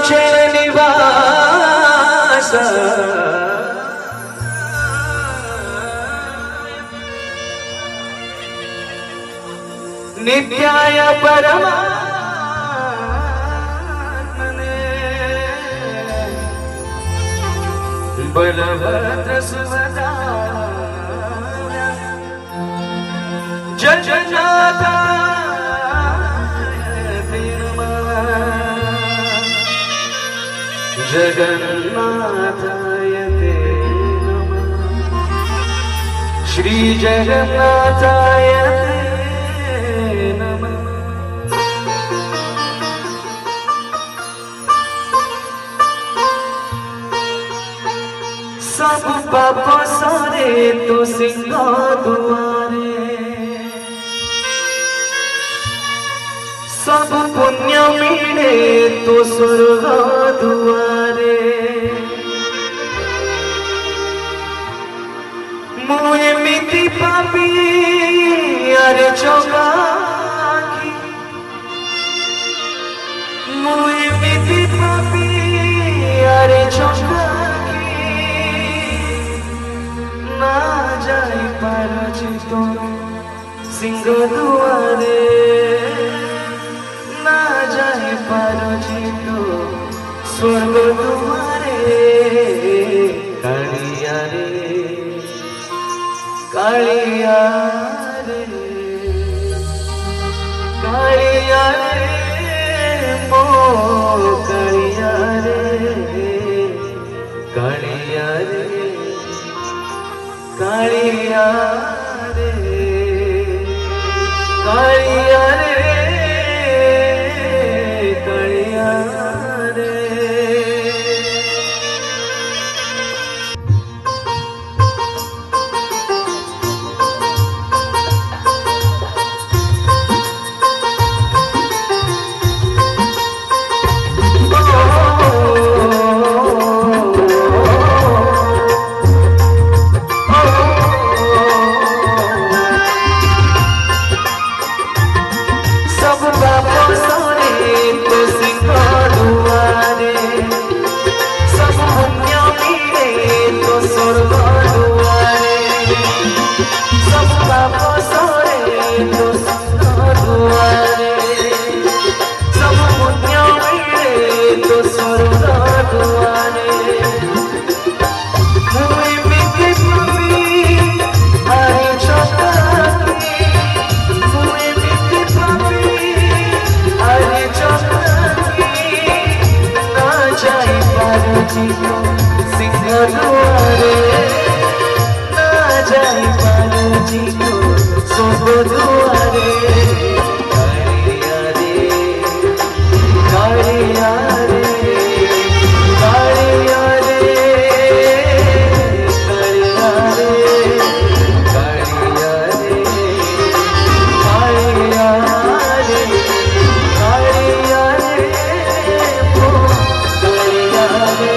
अचल निवास नित्याय परमात्मने बलभद्र सुभद्रा जगन्नाथाय ते नमः। श्री जगन्नाथाय ते नमः। सब पाप सारे तो सिंह दुआरे, सब पुण्य मिले तो स्वर्ग दुआरे। मुए मिति पापी अरे चौकी, मुए मिति पापी अरे चौकी। ना जाई पारछि तो सिंह दुआरे, ना जाए पारछि तो स्वर्ग दुआरे। कालिया रे कालिया रे कालिया रे मो कालिया रे कालिया रे कालिया रे कालिया रे सिंह दुआरे, ना जाई पारछि तो स्वर्ग दुआरे। कालिया रे कालिया रे कालिया रे कालिया रे कालिया रे कालिया रे कालिया रे ओ कालिया रे।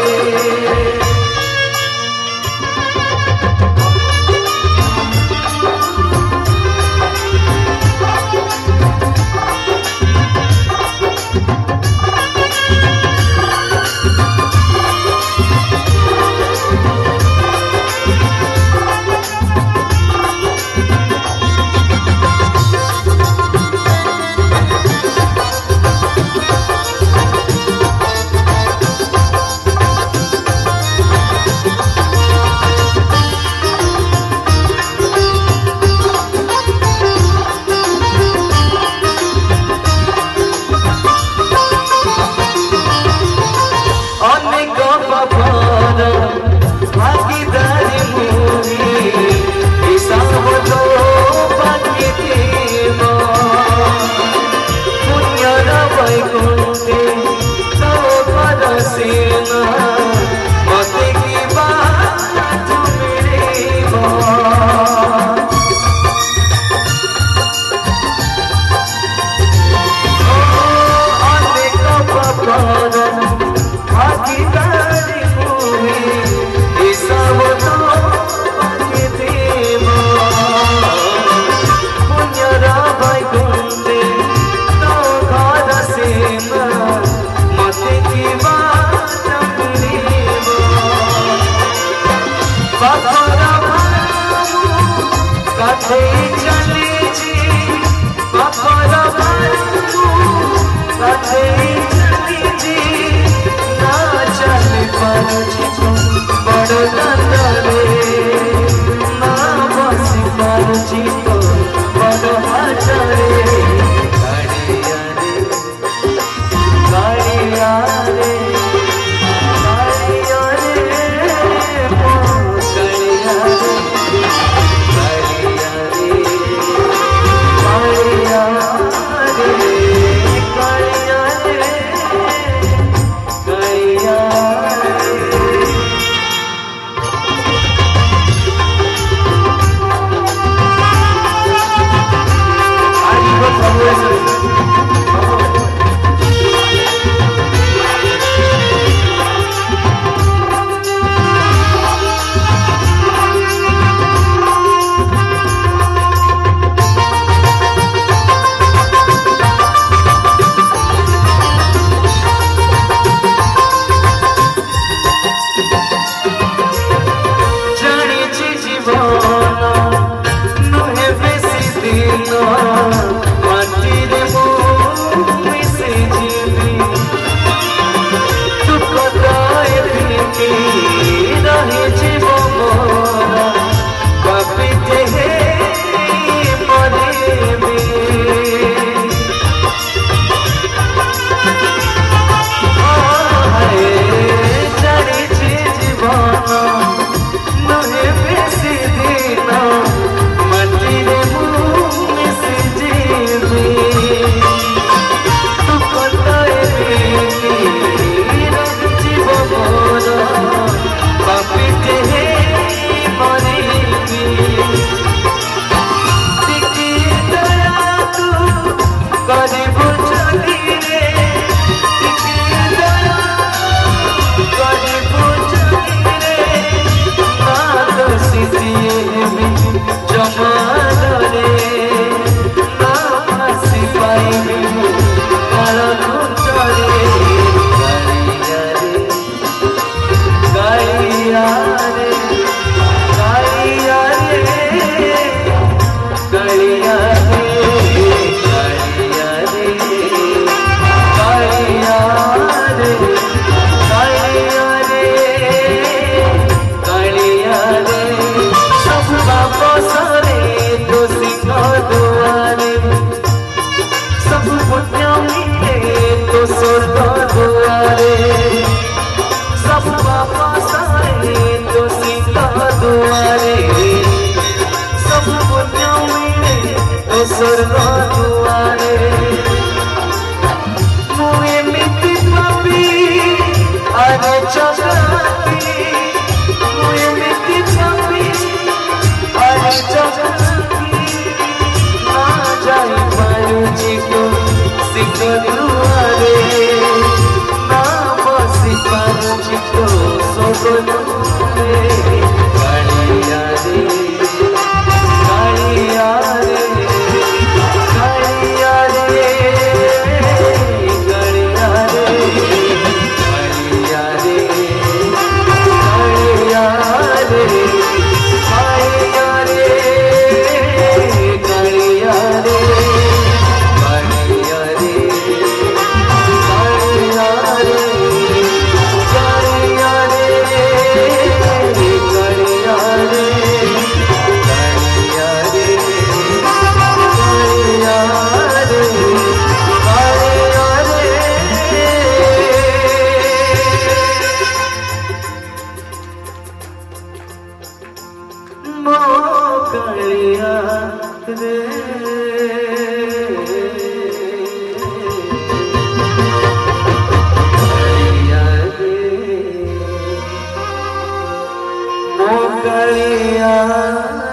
गाधेई चलीची बापर बारकू गाधेई चलीची ना चली पारुची बड़ दांडरे ना बसी पारुची बड़ हाटरे गाड़िया रे गाड़िया रे गाड़िया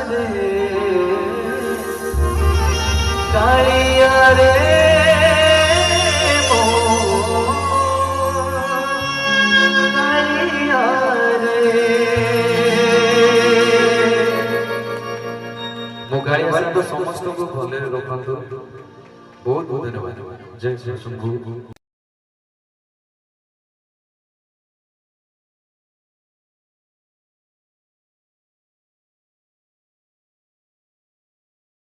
रे गाड़िया रे समस्त को भले रखा बहुत बहुत धन्यवाद। जय श्री शंभू।